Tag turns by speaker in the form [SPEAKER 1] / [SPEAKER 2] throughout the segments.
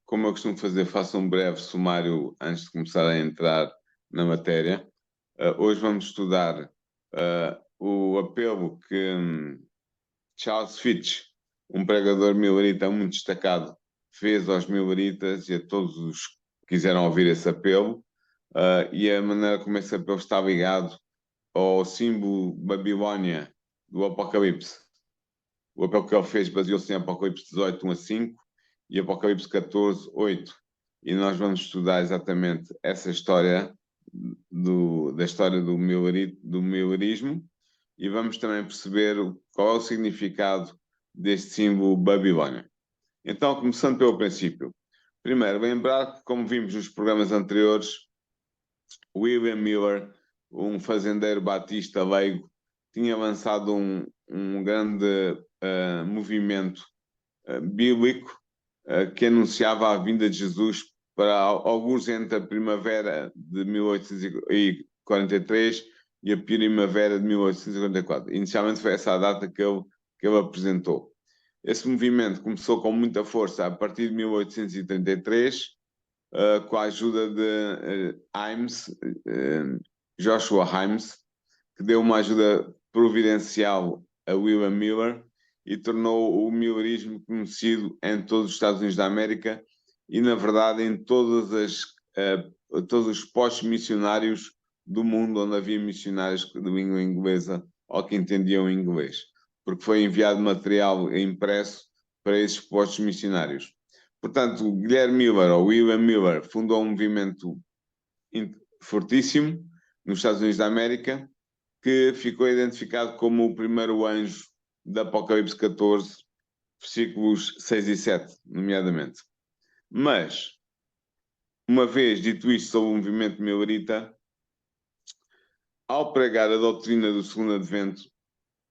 [SPEAKER 1] Como eu costumo fazer, faço um breve sumário antes de começar a entrar na matéria. Hoje vamos estudar o apelo que Charles Fitch, um pregador milerita muito destacado, fez aos mileritas e a todos os que quiseram ouvir esse apelo, e a maneira como esse apelo está ligado ao símbolo Babilónia do Apocalipse. O apelo que ele fez baseou-se em Apocalipse 18, 1 a 5 e Apocalipse 14, 8. E nós vamos estudar exatamente essa história da história do milerismo e vamos também perceber qual é o significado deste símbolo Babilónia. Então, começando pelo princípio. Primeiro, lembrar que, como vimos nos programas anteriores, William Miller, um fazendeiro batista leigo, tinha lançado um grande movimento bíblico que anunciava a vinda de Jesus para alguns entre a primavera de 1843 e a primavera de 1844. Inicialmente foi essa a data que ele apresentou. Esse movimento começou com muita força a partir de 1833, com a ajuda de Joshua Himes, que deu uma ajuda providencial a William Miller e tornou o millerismo conhecido em todos os Estados Unidos da América e, na verdade, em todos os postos missionários do mundo onde havia missionários de língua inglesa ou que entendiam inglês, porque foi enviado material impresso para esses postos missionários. Portanto, Guilherme Miller, ou William Miller, fundou um movimento fortíssimo nos Estados Unidos da América, que ficou identificado como o primeiro anjo de Apocalipse 14, versículos 6 e 7, nomeadamente. Mas, uma vez dito isto sobre o movimento milerita, ao pregar a doutrina do segundo advento,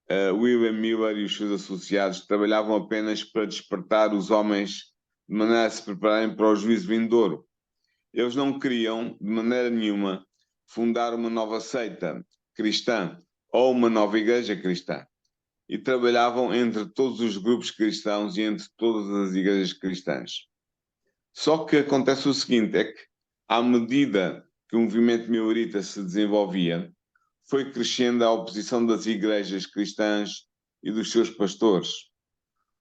[SPEAKER 1] William Miller e os seus associados trabalhavam apenas para despertar os homens de maneira a se prepararem para o juízo vindouro. Eles não queriam, de maneira nenhuma, fundar uma nova seita cristã ou uma nova igreja cristã. E trabalhavam entre todos os grupos cristãos e entre todas as igrejas cristãs. Só que acontece o seguinte, é que à medida que o movimento milerita se desenvolvia, foi crescendo a oposição das igrejas cristãs e dos seus pastores.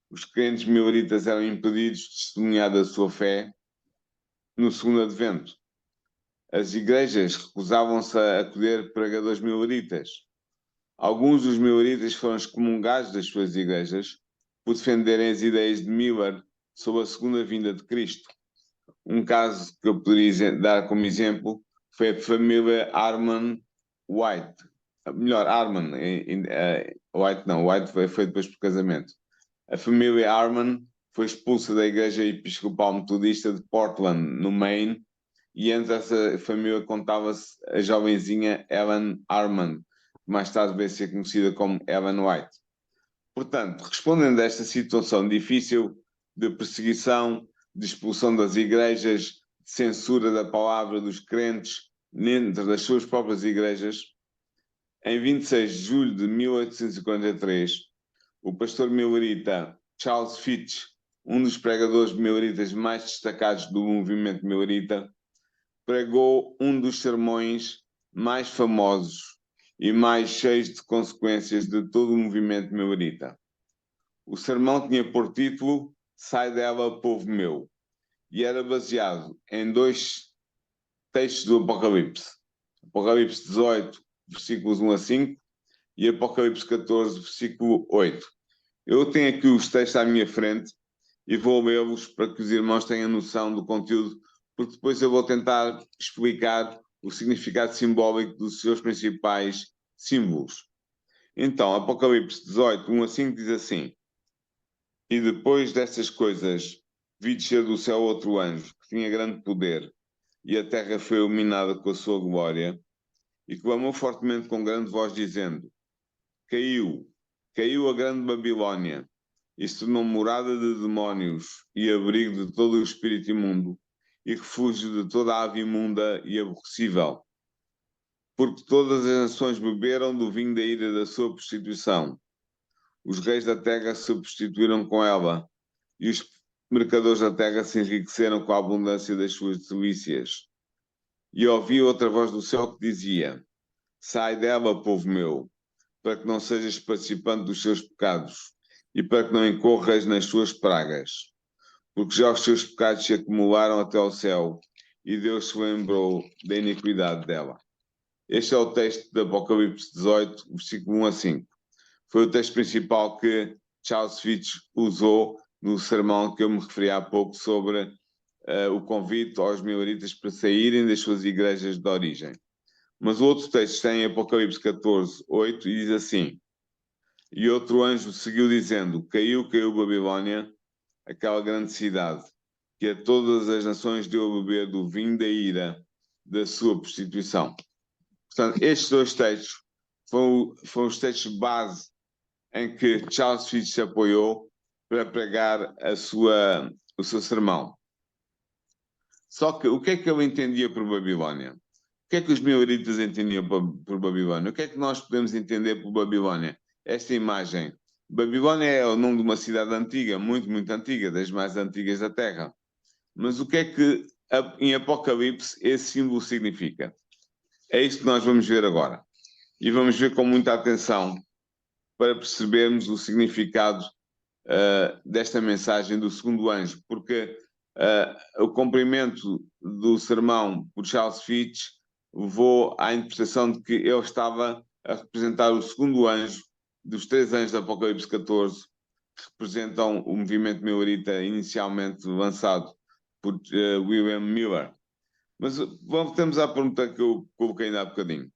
[SPEAKER 1] Os crentes mileritas eram impedidos de testemunhar da sua fé no segundo advento. As igrejas recusavam-se a acolher pregadores mileritas. Alguns dos mileritas foram excomungados das suas igrejas por defenderem as ideias de Miller sobre a segunda vinda de Cristo. Um caso que eu poderia dar como exemplo foi a família Harman White. Melhor, Harman, White não, White foi depois por casamento. A família Harman foi expulsa da Igreja Episcopal Metodista de Portland, no Maine, e entre essa família contava-se a jovenzinha Ellen Harman, que mais tarde veio ser conhecida como Ellen White. Portanto, respondendo a esta situação difícil de perseguição, de expulsão das igrejas, de censura da palavra dos crentes dentro das suas próprias igrejas, em 26 de julho de 1843, o pastor milerita Charles Fitch, um dos pregadores mileritas mais destacados do movimento milerita, pregou um dos sermões mais famosos e mais cheios de consequências de todo o movimento milerita. O sermão tinha por título Sai dela, povo meu, e era baseado em dois textos do Apocalipse. Apocalipse 18, versículos 1 a 5, e Apocalipse 14, versículo 8. Eu tenho aqui os textos à minha frente e vou lê-los para que os irmãos tenham noção do conteúdo, porque depois eu vou tentar explicar o significado simbólico dos seus principais símbolos. Então, Apocalipse 18, 1 a 5 diz assim: E depois destas coisas vi descer do céu outro anjo, que tinha grande poder, e a terra foi iluminada com a sua glória, e clamou fortemente com grande voz, dizendo: Caiu a grande Babilónia, e se tornou morada de demónios e abrigo de todo o espírito imundo, e refúgio de toda a ave imunda e aborrecível. Porque todas as nações beberam do vinho da ira da sua prostituição. Os reis da terra se substituíram com ela, e os mercadores da terra se enriqueceram com a abundância das suas delícias. E ouvi outra voz do céu que dizia: sai dela, povo meu, para que não sejas participante dos seus pecados e para que não incorras nas suas pragas. Porque já os seus pecados se acumularam até ao céu e Deus se lembrou da iniquidade dela. Este é o texto de Apocalipse 18, versículo 1 a 5. Foi o texto principal que Charles Fitch usou no sermão que eu me referi há pouco sobre o convite aos mileritas para saírem das suas igrejas de origem. Mas o outro texto está em Apocalipse 14, 8 e diz assim: e outro anjo seguiu dizendo: caiu Babilônia, aquela grande cidade, que a todas as nações deu a beber do vinho da ira da sua prostituição. Portanto, estes dois textos foram os textos base em que Charles Fitch se apoiou para pregar o seu sermão. Só que o que é que ele entendia por Babilônia? O que é que os mileritas entendiam por Babilônia? O que é que nós podemos entender por Babilônia? Esta imagem. Babilônia é o nome de uma cidade antiga, muito, muito antiga, das mais antigas da Terra. Mas o que é que em Apocalipse esse símbolo significa? É isto que nós vamos ver agora. E vamos ver com muita atenção para percebermos o significado desta mensagem do segundo anjo, porque o cumprimento do sermão por Charles Fitch levou à interpretação de que ele estava a representar o segundo anjo dos três anjos de Apocalipse 14, que representam o movimento milerita inicialmente lançado por William Miller. Mas voltamos à pergunta que eu coloquei ainda há bocadinho.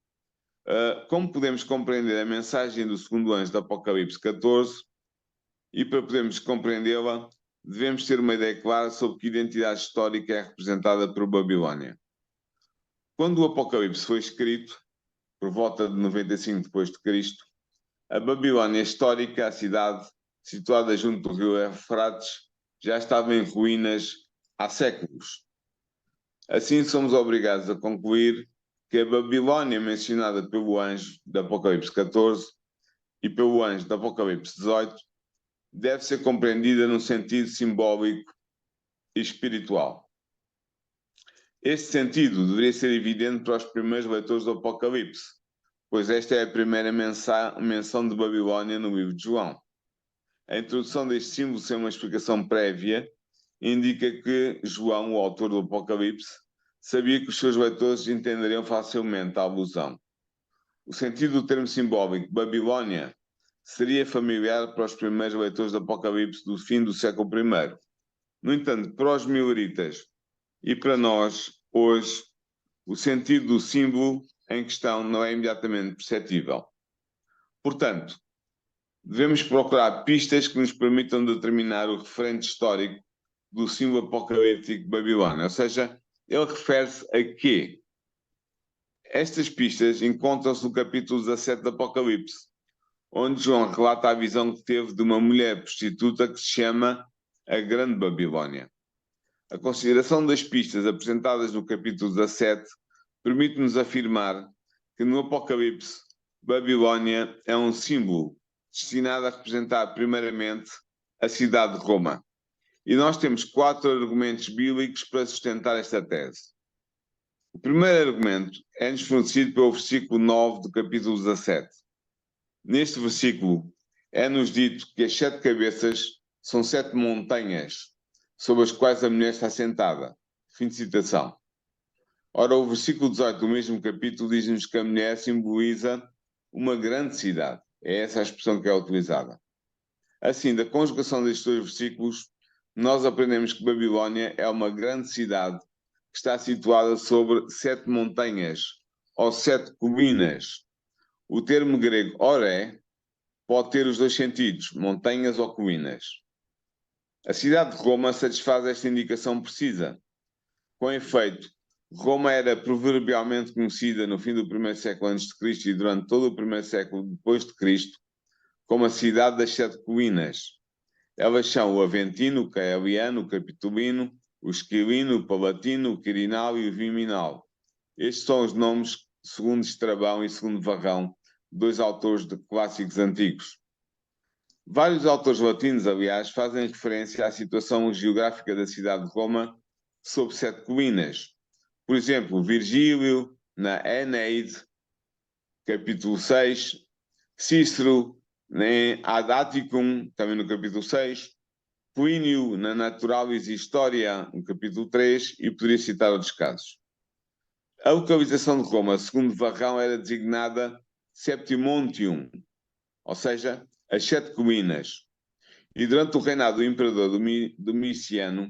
[SPEAKER 1] Como podemos compreender a mensagem do segundo anjo de Apocalipse 14? E para podermos compreendê-la, devemos ter uma ideia clara sobre que identidade histórica é representada por Babilônia. Quando o Apocalipse foi escrito, por volta de 95 depois de Cristo, a Babilônia histórica, a cidade situada junto do rio Eufrates, já estava em ruínas há séculos. Assim, somos obrigados a concluir que a Babilônia mencionada pelo anjo de Apocalipse 14 e pelo anjo de Apocalipse 18 deve ser compreendida num sentido simbólico e espiritual. Este sentido deveria ser evidente para os primeiros leitores do Apocalipse, pois esta é a primeira menção de Babilônia no livro de João. A introdução deste símbolo sem uma explicação prévia indica que João, o autor do Apocalipse, sabia que os seus leitores entenderiam facilmente a alusão. O sentido do termo simbólico Babilônia seria familiar para os primeiros leitores do Apocalipse do fim do século I. No entanto, para os mileritas e para nós, hoje, o sentido do símbolo em questão não é imediatamente perceptível. Portanto, devemos procurar pistas que nos permitam determinar o referente histórico do símbolo apocalíptico de Babilônia, ou seja, ele refere-se a quê? Estas pistas encontram-se no capítulo 17 do Apocalipse, onde João relata a visão que teve de uma mulher prostituta que se chama a Grande Babilônia. A consideração das pistas apresentadas no capítulo 17 permite-nos afirmar que no Apocalipse, Babilônia é um símbolo destinado a representar primeiramente a cidade de Roma. E nós temos 4 argumentos bíblicos para sustentar esta tese. O primeiro argumento é-nos fornecido pelo versículo 9 do capítulo 17. Neste versículo é-nos dito que as 7 cabeças são 7 montanhas sobre as quais a mulher está sentada. Fim de citação. Ora, o versículo 18 do mesmo capítulo diz-nos que a mulher simboliza uma grande cidade. É essa a expressão que é utilizada. Assim, da conjugação destes 2 versículos, nós aprendemos que Babilônia é uma grande cidade que está situada sobre 7 montanhas, ou 7 colinas. O termo grego oré pode ter os 2 sentidos, montanhas ou colinas. A cidade de Roma satisfaz esta indicação precisa. Com efeito, Roma era proverbialmente conhecida no fim do primeiro século a.C. e durante todo o primeiro século depois de Cristo como a cidade das 7 colinas. Elas são o Aventino, o Caeliano, o Capitolino, o Esquilino, o Palatino, o Quirinal e o Viminal. Estes são os nomes, segundo Estrabão e segundo Varrão, 2 autores de clássicos antigos. Vários autores latinos, aliás, fazem referência à situação geográfica da cidade de Roma sob 7 colinas. Por exemplo, Virgílio, na Eneide, capítulo 6, Cícero, em Ad Atticum, também no capítulo 6, Plínio, na Naturalis Historia, no capítulo 3, e poderia citar outros casos. A localização de Roma, segundo Varrão, era designada Septimontium, ou seja, as 7 colinas. E durante o reinado do imperador Domiciano,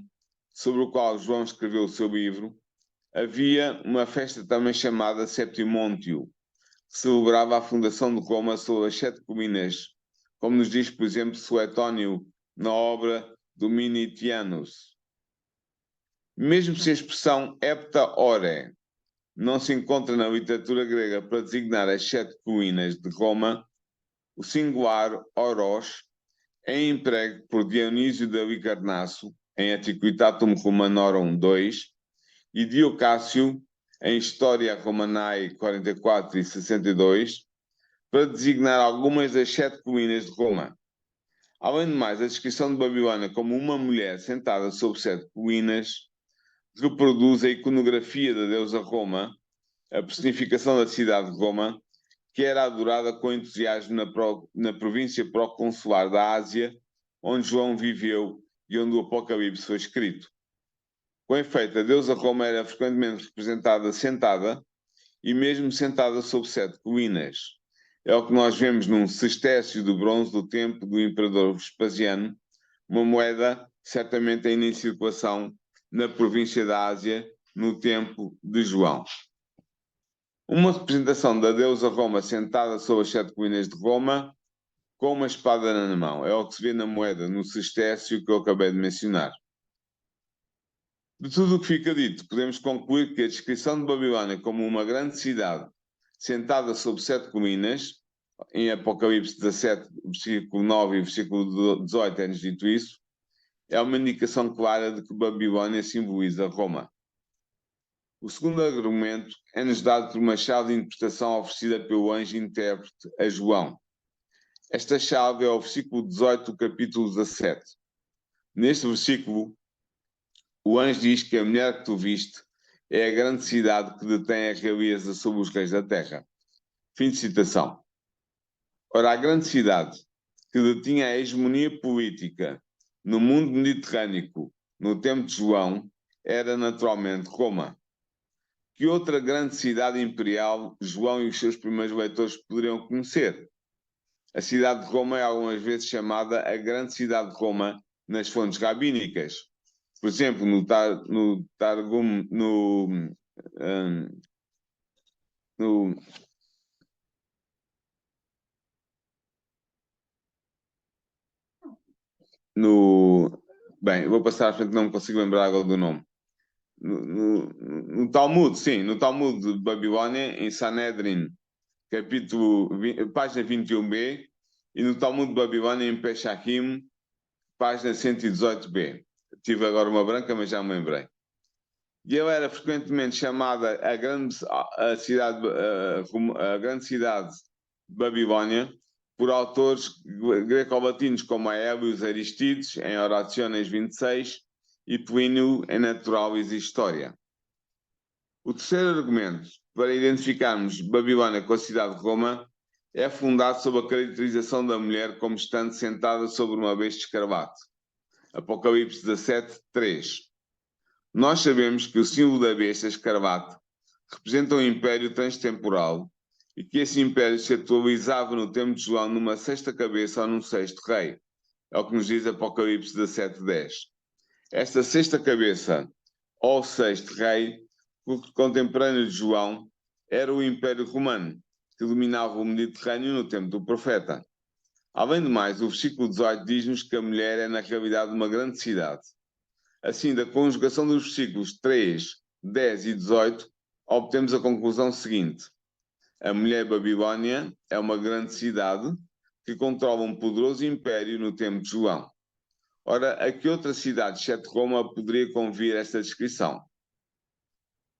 [SPEAKER 1] sobre o qual João escreveu o seu livro, havia uma festa também chamada Septimontio, que celebrava a fundação de Roma sobre as 7 colinas, como nos diz, por exemplo, Suetônio na obra Dominitianus. Mesmo se a expressão hepta ore não se encontra na literatura grega para designar as 7 colinas de Roma, o singular oros é empregue por Dionísio de Halicarnasso em Antiquitatum Romanorum 2 e Diocácio em História Romanae 44 e 62 para designar algumas das 7 colinas de Roma. Além de mais, a descrição de Babilônia como uma mulher sentada sobre 7 colinas reproduz a iconografia da deusa Roma, a personificação da cidade de Roma, que era adorada com entusiasmo na província proconsular da Ásia, onde João viveu e onde o Apocalipse foi escrito. Com efeito, a deusa Roma era frequentemente representada sentada e mesmo sentada sobre 7 colinas. É o que nós vemos num cestécio de bronze do tempo do imperador Vespasiano, uma moeda certamente ainda em circulação na província da Ásia no tempo de João. Uma representação da deusa Roma sentada sobre as 7 colinas de Roma com uma espada na mão. É o que se vê na moeda, no cestécio que eu acabei de mencionar. De tudo o que fica dito, podemos concluir que a descrição de Babilônia como uma grande cidade sentada sobre 7 colinas, em Apocalipse 17, versículo 9 e versículo 18 é-nos dito isso, é uma indicação clara de que Babilônia simboliza Roma. O segundo argumento é-nos dado por uma chave de interpretação oferecida pelo anjo intérprete a João. Esta chave é o versículo 18 do capítulo 17. Neste versículo, o anjo diz que a mulher que tu viste é a grande cidade que detém a realeza sobre os reis da terra. Fim de citação. Ora, a grande cidade que detinha a hegemonia política no mundo mediterrâneo no tempo de João era naturalmente Roma. Que outra grande cidade imperial João e os seus primeiros leitores poderiam conhecer? A cidade de Roma é algumas vezes chamada a grande cidade de Roma nas fontes rabínicas. Por exemplo, no Targum, bem, vou passar à frente, não me consigo lembrar agora do nome. No Talmud, sim, no Talmud de Babilônia, em Sanedrin, página 21b, e no Talmud de Babilônia, em Peshachim, página 118b. Tive agora uma branca, mas já me lembrei. E ela era frequentemente chamada a grande cidade de Babilônia por autores greco-latinos como a Hélios Aristides, em Oraciones 26, e Plínio, em Naturalis Historia. O terceiro argumento para identificarmos Babilônia com a cidade de Roma é fundado sobre a caracterização da mulher como estando sentada sobre uma besta escarlate. Apocalipse 17, 3. Nós sabemos que o símbolo da besta escarlate representa um império transtemporal e que esse império se atualizava no tempo de João numa sexta cabeça ou num sexto rei. É o que nos diz Apocalipse 17, 10. Esta sexta cabeça ou sexto rei, contemporâneo de João, era o Império Romano, que dominava o Mediterrâneo no tempo do profeta. Além de mais, o versículo 18 diz-nos que a mulher é na realidade uma grande cidade. Assim, da conjugação dos versículos 3, 10 e 18, obtemos a conclusão seguinte. A mulher Babilônia é uma grande cidade que controla um poderoso império no tempo de João. Ora, a que outra cidade, exceto Roma, poderia convir esta descrição?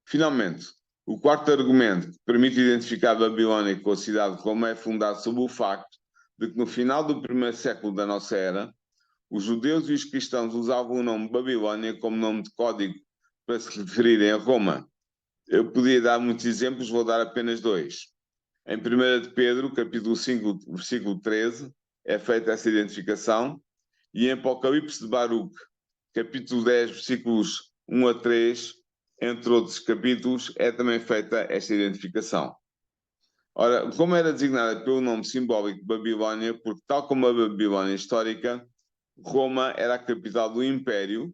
[SPEAKER 1] Finalmente, o quarto argumento que permite identificar Babilônia com a cidade de Roma é fundado sobre o facto de que no final do primeiro século da nossa era, os judeus e os cristãos usavam o nome Babilônia como nome de código para se referirem a Roma. Eu podia dar muitos exemplos, vou dar apenas dois. Em 1 de Pedro, capítulo 5, versículo 13, é feita essa identificação, e em Apocalipse de Baruch, capítulo 10, versículos 1 a 3, entre outros capítulos, é também feita esta identificação. Ora, Roma era designada pelo nome simbólico de Babilônia, porque, tal como a Babilônia histórica, Roma era a capital do império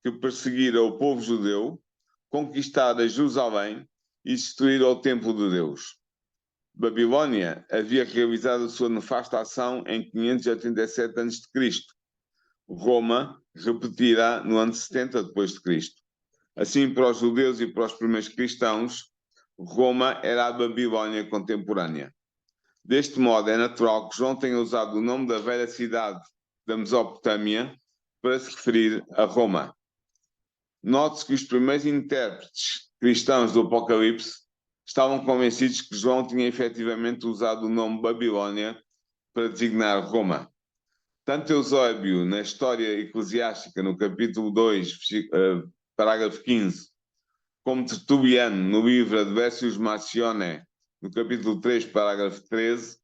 [SPEAKER 1] que perseguira o povo judeu, conquistara Jerusalém e destruíra o templo de Deus. Babilônia havia realizado a sua nefasta ação em 587 a.C. Roma repetirá no ano 70 depois de Cristo. Assim, para os judeus e para os primeiros cristãos, Roma era a Babilônia contemporânea. Deste modo, é natural que João tenha usado o nome da velha cidade da Mesopotâmia para se referir a Roma. Note-se que os primeiros intérpretes cristãos do Apocalipse estavam convencidos que João tinha efetivamente usado o nome Babilônia para designar Roma. Tanto Eusébio, na História Eclesiástica, no capítulo 2, parágrafo 15, como Tertuliano, no livro Adversius Marcione, no capítulo 3, parágrafo 13,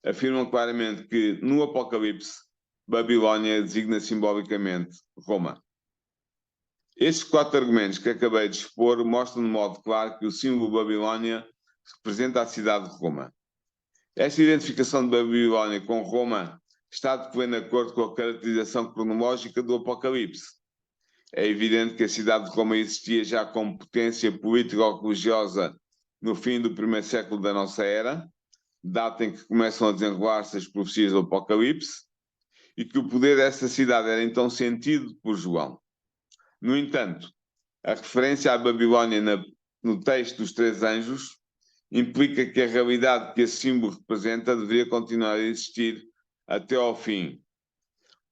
[SPEAKER 1] afirmam claramente que, no Apocalipse, Babilônia designa simbolicamente Roma. Estes 4 argumentos que acabei de expor mostram de modo claro que o símbolo Babilônia representa a cidade de Roma. Esta identificação de Babilônia com Roma está de pleno acordo com a caracterização cronológica do Apocalipse. É evidente que a cidade de Roma existia já como potência político-religiosa no fim do primeiro século da nossa era, data em que começam a desenrolar-se as profecias do Apocalipse, e que o poder dessa cidade era então sentido por João. No entanto, a referência à Babilônia no texto dos 3 anjos implica que a realidade que esse símbolo representa deveria continuar a existir até ao fim,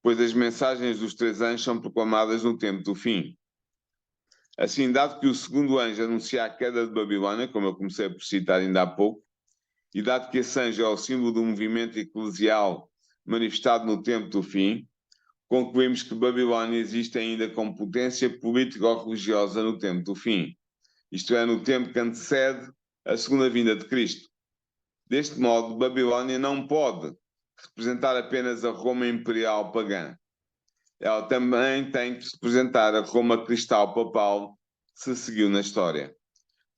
[SPEAKER 1] pois as mensagens dos 3 anjos são proclamadas no tempo do fim. Assim, dado que o segundo anjo anuncia a queda de Babilônia, como eu comecei por citar ainda há pouco, e dado que esse anjo é o símbolo do movimento eclesial manifestado no tempo do fim, concluímos que Babilônia existe ainda como potência político-religiosa no tempo do fim, isto é, no tempo que antecede a segunda vinda de Cristo. Deste modo, Babilônia não pode representar apenas a Roma imperial pagã. Ela também tem que representar a Roma cristal papal, se seguiu na história.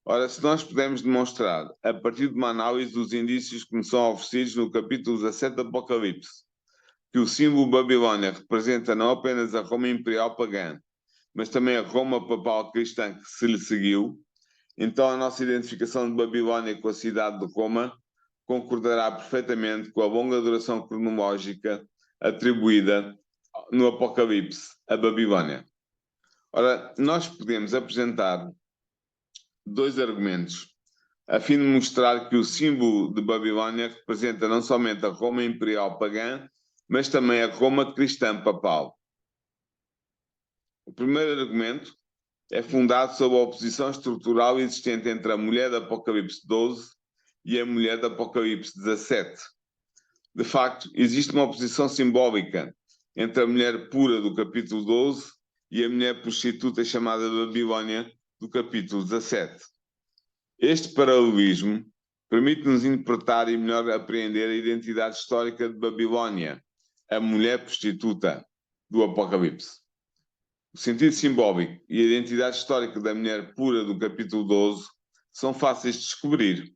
[SPEAKER 1] Ora, se nós pudermos demonstrar, a partir de uma análise dos indícios que nos são oferecidos no capítulo 17 do Apocalipse, que o símbolo Babilônia representa não apenas a Roma imperial pagã, mas também a Roma papal cristã que se lhe seguiu, então a nossa identificação de Babilônia com a cidade de Roma concordará perfeitamente com a longa duração cronológica atribuída no Apocalipse a Babilônia. Ora, nós podemos apresentar 2 argumentos a fim de mostrar que o símbolo de Babilônia representa não somente a Roma imperial pagã, mas também a Roma cristã papal. O primeiro argumento é fundado sobre a oposição estrutural existente entre a mulher do Apocalipse 12 e a mulher do Apocalipse 17. De facto, existe uma oposição simbólica entre a mulher pura do capítulo 12 e a mulher prostituta chamada Babilônia do capítulo 17. Este paralelismo permite-nos interpretar e melhor apreender a identidade histórica de Babilônia, a mulher prostituta do Apocalipse. O sentido simbólico e a identidade histórica da mulher pura do capítulo 12 são fáceis de descobrir.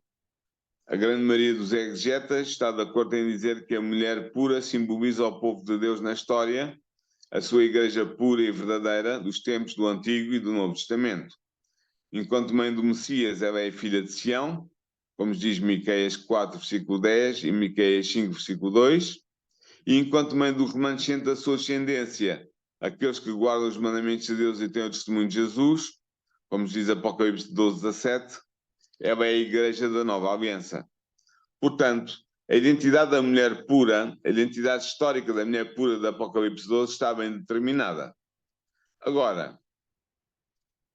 [SPEAKER 1] A grande maioria dos exegetas está de acordo em dizer que a mulher pura simboliza o povo de Deus na história, a sua igreja pura e verdadeira dos tempos do Antigo e do Novo Testamento. Enquanto mãe do Messias, ela é filha de Sião, como diz Miqueias 4, versículo 10 e Miqueias 5, versículo 2, e enquanto mãe do remanescente da sua descendência, aqueles que guardam os mandamentos de Deus e têm o testemunho de Jesus, como diz Apocalipse 12, 17, ela é a igreja da nova aliança. Portanto, a identidade da mulher pura, a identidade histórica da mulher pura de Apocalipse 12 está bem determinada. Agora,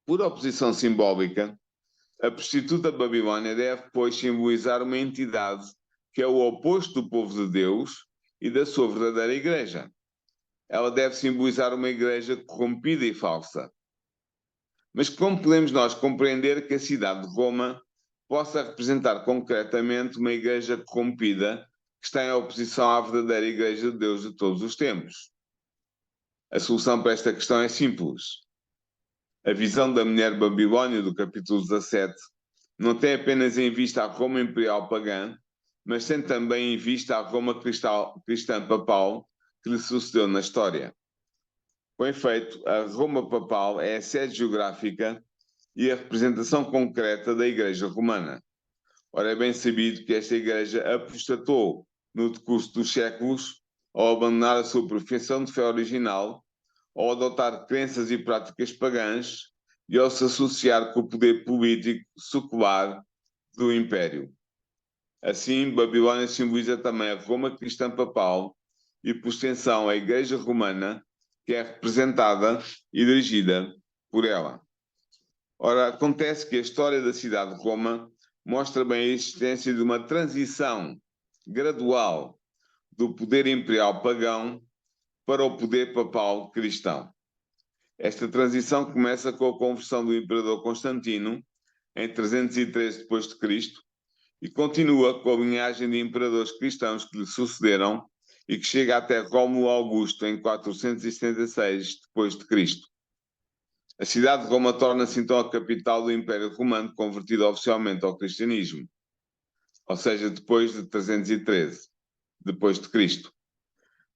[SPEAKER 1] por oposição simbólica, a prostituta Babilônia deve, pois, simbolizar uma entidade que é o oposto do povo de Deus e da sua verdadeira igreja. Ela deve simbolizar uma igreja corrompida e falsa. Mas como podemos nós compreender que a cidade de Roma possa representar concretamente uma igreja corrompida que está em oposição à verdadeira igreja de Deus de todos os tempos? A solução para esta questão é simples. A visão da mulher Babilônia do capítulo 17 não tem apenas em vista a Roma imperial pagã, mas tem também em vista a Roma cristã papal que lhe sucedeu na história. Com efeito, a Roma papal é a sede geográfica e a representação concreta da Igreja Romana. Ora, é bem sabido que esta Igreja apostatou no decurso dos séculos ao abandonar a sua profissão de fé original, ao adotar crenças e práticas pagãs e ao se associar com o poder político secular do Império. Assim, Babilônia simboliza também a Roma cristã papal e, por extensão, a Igreja Romana, que é representada e dirigida por ela. Ora, acontece que a história da cidade de Roma mostra bem a existência de uma transição gradual do poder imperial pagão para o poder papal cristão. Esta transição começa com a conversão do imperador Constantino em 313 d.C. e continua com a linhagem de imperadores cristãos que lhe sucederam e que chega até Rómulo Augusto em 476 d.C. A cidade de Roma torna-se então a capital do Império Romano, convertido oficialmente ao cristianismo, ou seja, depois de 313 d.C.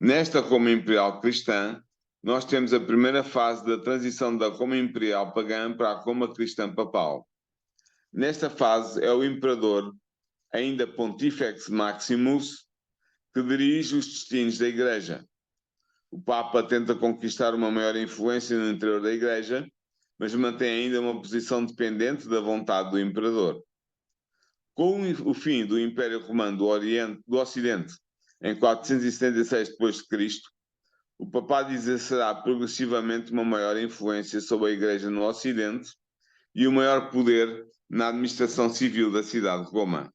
[SPEAKER 1] Nesta Roma imperial cristã, nós temos a primeira fase da transição da Roma imperial pagã para a Roma cristã papal. Nesta fase é o imperador, ainda Pontifex Maximus, que dirige os destinos da Igreja. O Papa tenta conquistar uma maior influência no interior da Igreja, mas mantém ainda uma posição dependente da vontade do imperador. Com o fim do Império Romano do Ocidente, em 476 d.C., o papado exercerá progressivamente uma maior influência sobre a Igreja no Ocidente e o maior poder na administração civil da cidade de Roma.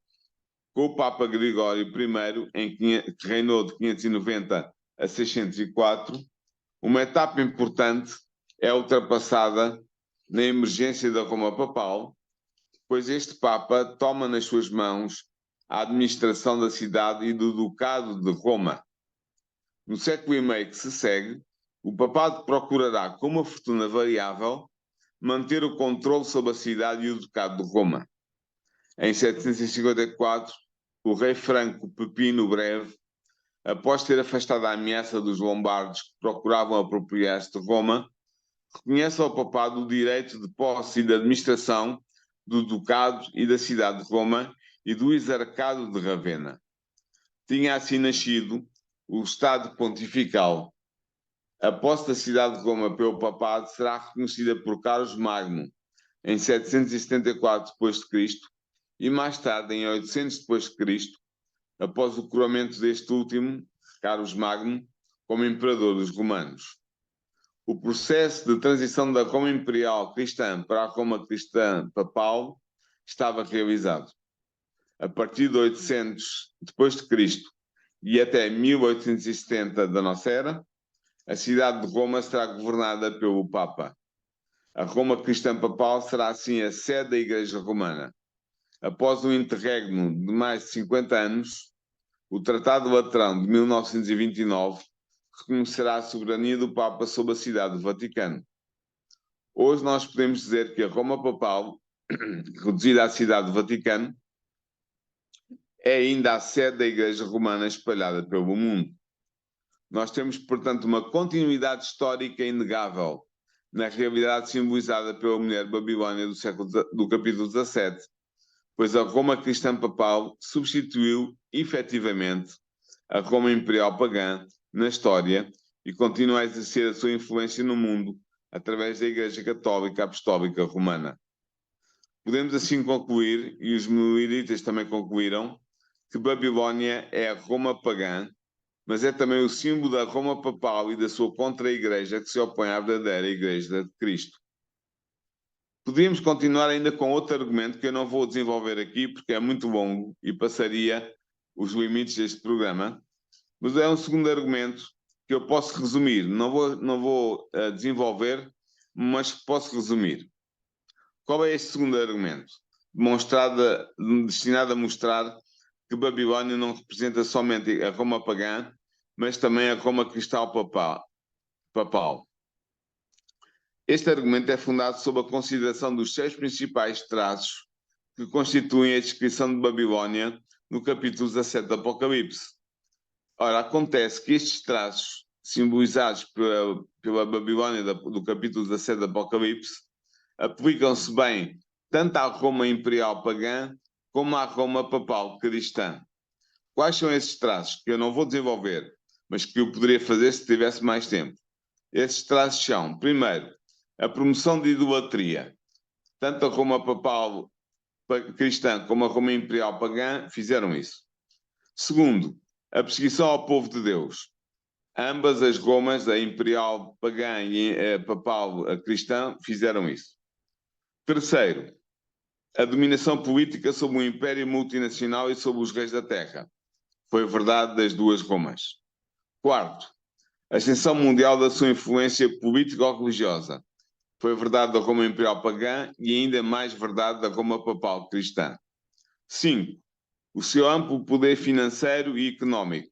[SPEAKER 1] Com o Papa Gregório I, que reinou de 590 a 604, uma etapa importante é ultrapassada na emergência da Roma papal, pois este Papa toma nas suas mãos a administração da cidade e do Ducado de Roma. No século e meio que se segue, o papado procurará, com uma fortuna variável, manter o controle sobre a cidade e o Ducado de Roma. Em 754, o rei franco Pepino o Breve, após ter afastado a ameaça dos lombardos que procuravam apropriar-se de Roma, reconhece ao papado o direito de posse e de administração do Ducado e da cidade de Roma e do Exarcado de Ravenna. Tinha assim nascido o Estado Pontifical. A posse da cidade de Roma pelo papado será reconhecida por Carlos Magno em 774 d.C. e mais tarde, em 800 d.C., após o coroamento deste último, Carlos Magno, como imperador dos romanos. O processo de transição da Roma imperial cristã para a Roma cristã papal estava realizado. A partir de 800 d.C. e até 1870 da nossa era, a cidade de Roma será governada pelo Papa. A Roma cristã papal será assim a sede da Igreja Romana. Após um interregno de mais de 50 anos, o Tratado Laterano de 1929 reconhecerá a soberania do Papa sobre a cidade do Vaticano. Hoje nós podemos dizer que a Roma papal, reduzida à cidade do Vaticano, é ainda a sede da Igreja Romana espalhada pelo mundo. Nós temos, portanto, uma continuidade histórica inegável na realidade simbolizada pela mulher Babilônia do capítulo 17, pois a Roma cristã papal substituiu, efetivamente, a Roma imperial pagã na história e continua a exercer a sua influência no mundo através da Igreja Católica Apostólica Romana. Podemos assim concluir, e os mileritas também concluíram, que Babilônia é a Roma pagã, mas é também o símbolo da Roma papal e da sua contra-igreja que se opõe à verdadeira Igreja de Cristo. Podíamos continuar ainda com outro argumento que eu não vou desenvolver aqui porque é muito longo e passaria os limites deste programa, Mas é um segundo argumento que eu posso resumir. Não vou desenvolver, mas posso resumir. Qual é este segundo argumento? Destinado a mostrar que Babilónia não representa somente a Roma pagã, mas também a Roma cristal papal. Este argumento é fundado sob a consideração dos 6 principais traços que constituem a descrição de Babilónia no capítulo 17 do Apocalipse. Ora, acontece que estes traços, simbolizados pela Babilónia do capítulo 17 do Apocalipse, aplicam-se bem tanto à Roma imperial pagã como à Roma papal cristã. Quais são esses traços? Que eu não vou desenvolver, mas que eu poderia fazer se tivesse mais tempo. Esses traços são, primeiro, a promoção de idolatria. Tanto a Roma papal cristã como a Roma imperial pagã fizeram isso. Segundo, a perseguição ao povo de Deus. Ambas as Romas, a imperial pagã e a papal cristã, fizeram isso. Terceiro, a dominação política sobre o império multinacional e sobre os reis da terra. Foi verdade das duas Romas. Quarto, a ascensão mundial da sua influência político-religiosa. Foi verdade da Roma imperial pagã e ainda mais verdade da Roma papal cristã. 5. O seu amplo poder financeiro e económico.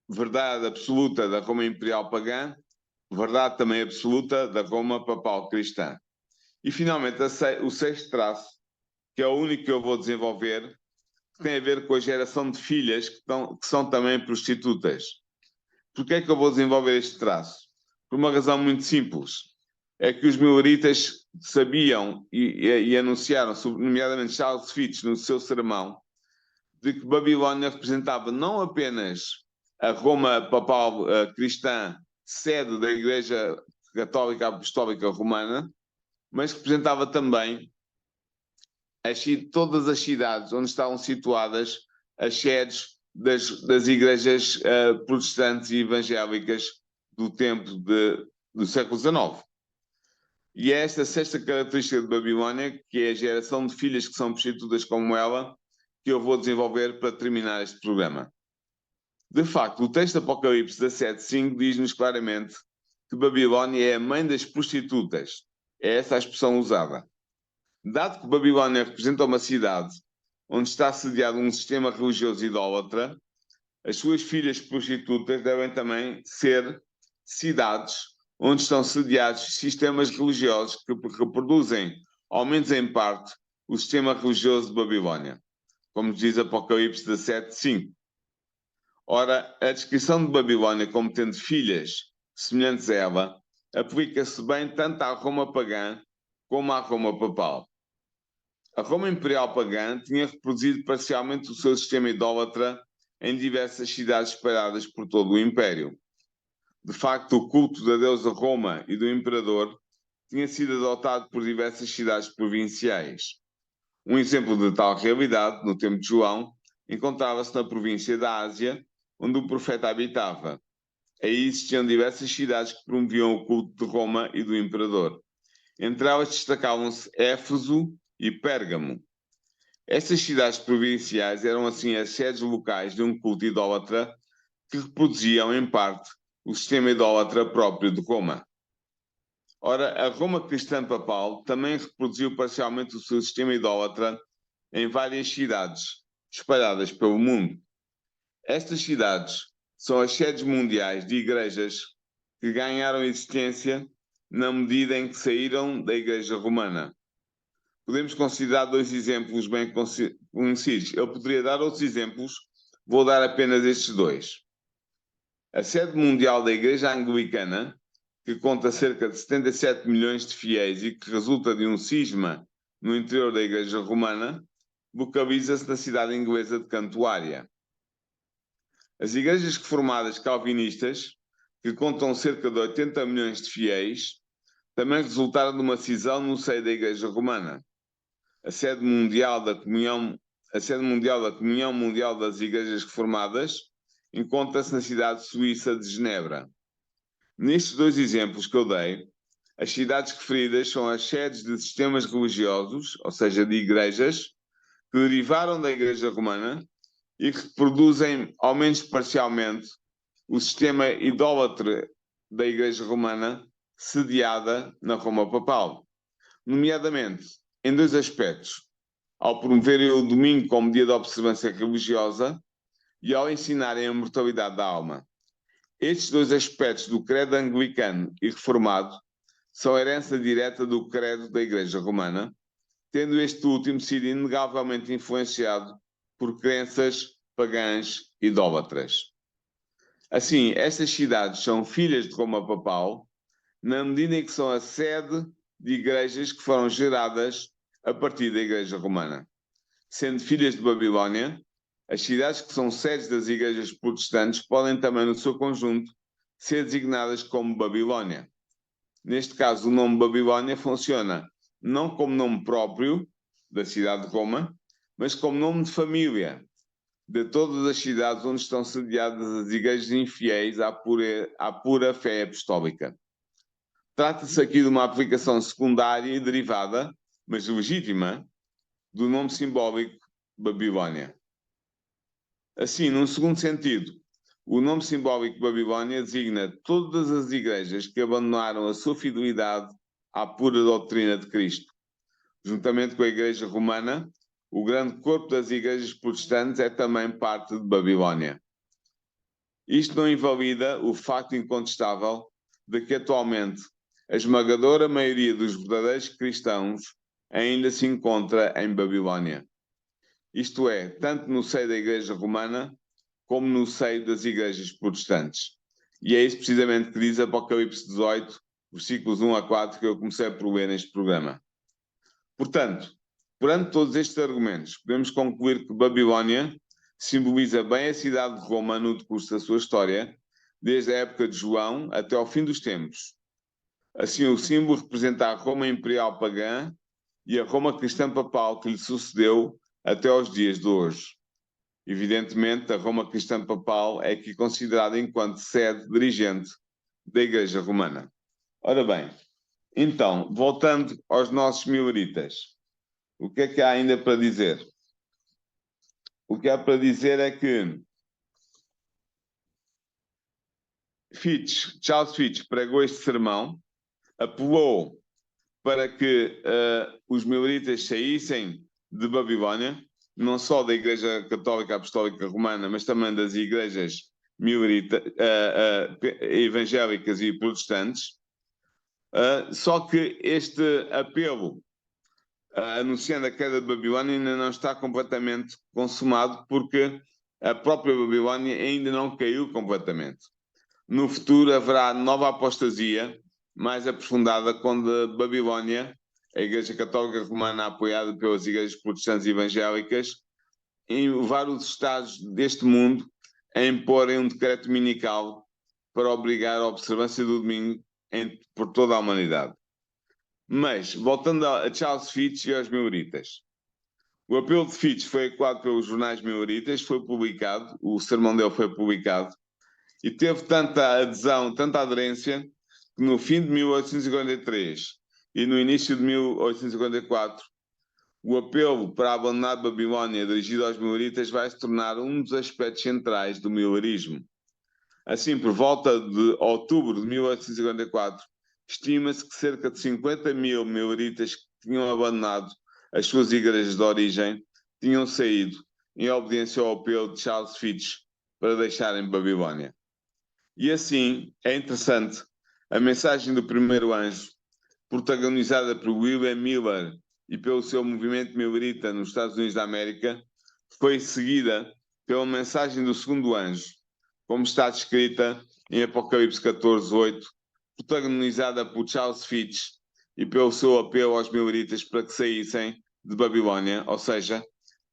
[SPEAKER 1] Verdade absoluta da Roma imperial pagã, verdade também absoluta da Roma papal cristã. E finalmente o sexto traço, que é o único que eu vou desenvolver, que tem a ver com a geração de filhas que são também prostitutas. Por que é que eu vou desenvolver este traço? Por uma razão muito simples. É que os mileritas sabiam e anunciaram, nomeadamente Charles Fitch, no seu sermão, de que Babilónia representava não apenas a Roma papal cristã, sede da Igreja Católica Apostólica Romana, mas representava também todas as cidades onde estavam situadas as sedes das igrejas protestantes e evangélicas do tempo do século XIX. E é esta sexta característica de Babilónia, que é a geração de filhas que são prostitutas como ela, que eu vou desenvolver para terminar este programa. De facto, o texto de Apocalipse 17:5 diz-nos claramente que Babilónia é a mãe das prostitutas. É essa a expressão usada. Dado que Babilónia representa uma cidade onde está sediado um sistema religioso idólatra, as suas filhas prostitutas devem também ser cidades onde estão sediados sistemas religiosos que reproduzem, ao menos em parte, o sistema religioso de Babilónia, como diz Apocalipse 17:5. Ora, a descrição de Babilónia como tendo filhas semelhantes a ela aplica-se bem tanto à Roma pagã como à Roma papal. A Roma imperial pagã tinha reproduzido parcialmente o seu sistema idólatra em diversas cidades espalhadas por todo o Império. De facto, o culto da deusa Roma e do imperador tinha sido adotado por diversas cidades provinciais. Um exemplo de tal realidade, no tempo de João, encontrava-se na província da Ásia, onde o profeta habitava. Aí existiam diversas cidades que promoviam o culto de Roma e do imperador. Entre elas destacavam-se Éfeso e Pérgamo. Estas cidades provinciais eram assim as sedes locais de um culto idólatra que reproduziam, em parte, o sistema idólatra próprio de Roma. Ora, a Roma cristã papal também reproduziu parcialmente o seu sistema idólatra em várias cidades espalhadas pelo mundo. Estas cidades são as sedes mundiais de igrejas que ganharam existência na medida em que saíram da Igreja Romana. Podemos considerar dois exemplos bem conhecidos. Eu poderia dar outros exemplos, vou dar apenas estes dois. A sede mundial da Igreja Anglicana, que conta cerca de 77 milhões de fiéis e que resulta de um cisma no interior da Igreja Romana, localiza-se na cidade inglesa de Cantuária. As igrejas reformadas calvinistas, que contam cerca de 80 milhões de fiéis, também resultaram de uma cisão no seio da Igreja Romana. A sede mundial da Comunhão Mundial das Igrejas Reformadas encontra-se na cidade suíça de Genebra. Nestes dois exemplos que eu dei, as cidades referidas são as sedes de sistemas religiosos, ou seja, de igrejas, que derivaram da Igreja Romana e que reproduzem, ao menos parcialmente, o sistema idólatra da Igreja Romana sediada na Roma Papal, nomeadamente em dois aspectos: ao promoverem o domingo como dia de observância religiosa e ao ensinarem a mortalidade da alma. Estes dois aspectos do credo anglicano e reformado são herança direta do credo da Igreja Romana, tendo este último sido inegavelmente influenciado por crenças pagãs idólatras. Assim, estas cidades são filhas de Roma Papal, na medida em que são a sede de igrejas que foram geradas a partir da Igreja Romana. Sendo filhas de Babilónia, as cidades que são sedes das igrejas protestantes podem também, no seu conjunto, ser designadas como Babilónia. Neste caso, o nome Babilónia funciona não como nome próprio da cidade de Roma, mas como nome de família de todas as cidades onde estão sediadas as igrejas infiéis à pura fé apostólica. Trata-se aqui de uma aplicação secundária e derivada, mas legítima, do nome simbólico Babilónia. Assim, num segundo sentido, o nome simbólico Babilónia designa todas as igrejas que abandonaram a sua fidelidade à pura doutrina de Cristo. Juntamente com a Igreja Romana, o grande corpo das igrejas protestantes é também parte de Babilónia. Isto não invalida o facto incontestável de que atualmente a esmagadora maioria dos verdadeiros cristãos ainda se encontra em Babilónia. Isto é, tanto no seio da Igreja Romana como no seio das igrejas protestantes. E é isso precisamente que diz Apocalipse 18, versículos 1 a 4, que eu comecei por ler neste programa. Portanto, perante todos estes argumentos, podemos concluir que Babilónia simboliza bem a cidade de Roma no decurso da sua história, desde a época de João até ao fim dos tempos. Assim, o símbolo representa a Roma imperial pagã e a Roma cristã papal que lhe sucedeu até aos dias de hoje. Evidentemente, a Roma cristã papal é aqui considerada enquanto sede dirigente da Igreja Romana. Ora bem, então, voltando aos nossos mileritas, o que é que há ainda para dizer? O que há para dizer é que Charles Fitch pregou este sermão, apelou para que os mileritas saíssem de Babilónia, não só da Igreja Católica Apostólica Romana, mas também das igrejas evangélicas e protestantes. Só que este apelo, anunciando a queda de Babilónia, ainda não está completamente consumado, porque a própria Babilónia ainda não caiu completamente. No futuro haverá nova apostasia mais aprofundada, quando a Babilónia, a Igreja Católica Romana, apoiada pelas igrejas protestantes e evangélicas, levar os Estados deste mundo a imporem um decreto dominical para obrigar a observância do domingo por toda a humanidade. Mas, voltando a Charles Fitch e aos mileritas. O apelo de Fitch foi ecoado pelos jornais mileritas, foi publicado, o sermão dele foi publicado, e teve tanta adesão, tanta aderência, que no fim de 1853 e no início de 1854, o apelo para abandonar Babilónia dirigido aos mileritas vai se tornar um dos aspectos centrais do milerismo. Assim, por volta de outubro de 1854, estima-se que cerca de 50 mil mileritas que tinham abandonado as suas igrejas de origem tinham saído em obediência ao apelo de Charles Fitch para deixarem Babilónia. E assim, é interessante, a mensagem do primeiro anjo, protagonizada por William Miller e pelo seu movimento milerita nos Estados Unidos da América, foi seguida pela mensagem do segundo anjo, como está descrita em Apocalipse 14:8, protagonizada por Charles Fitch e pelo seu apelo aos mileritas para que saíssem de Babilónia, ou seja,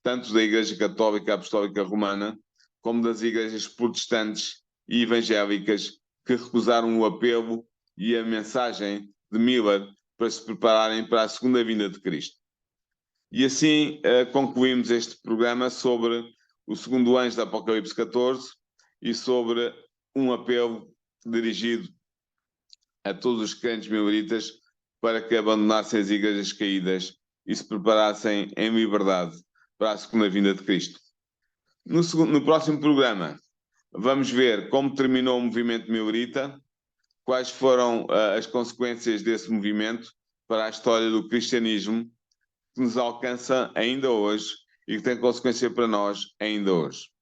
[SPEAKER 1] tanto da Igreja Católica Apostólica Romana, como das igrejas protestantes e evangélicas que recusaram o apelo e a mensagem de Miller para se prepararem para a segunda vinda de Cristo. E assim concluímos este programa sobre o segundo anjo da Apocalipse 14 e sobre um apelo dirigido a todos os crentes mileritas para que abandonassem as igrejas caídas e se preparassem em liberdade para a segunda vinda de Cristo. No próximo programa, vamos ver como terminou o movimento milerita, quais foram as consequências desse movimento para a história do cristianismo, que nos alcança ainda hoje e que tem consequência para nós ainda hoje.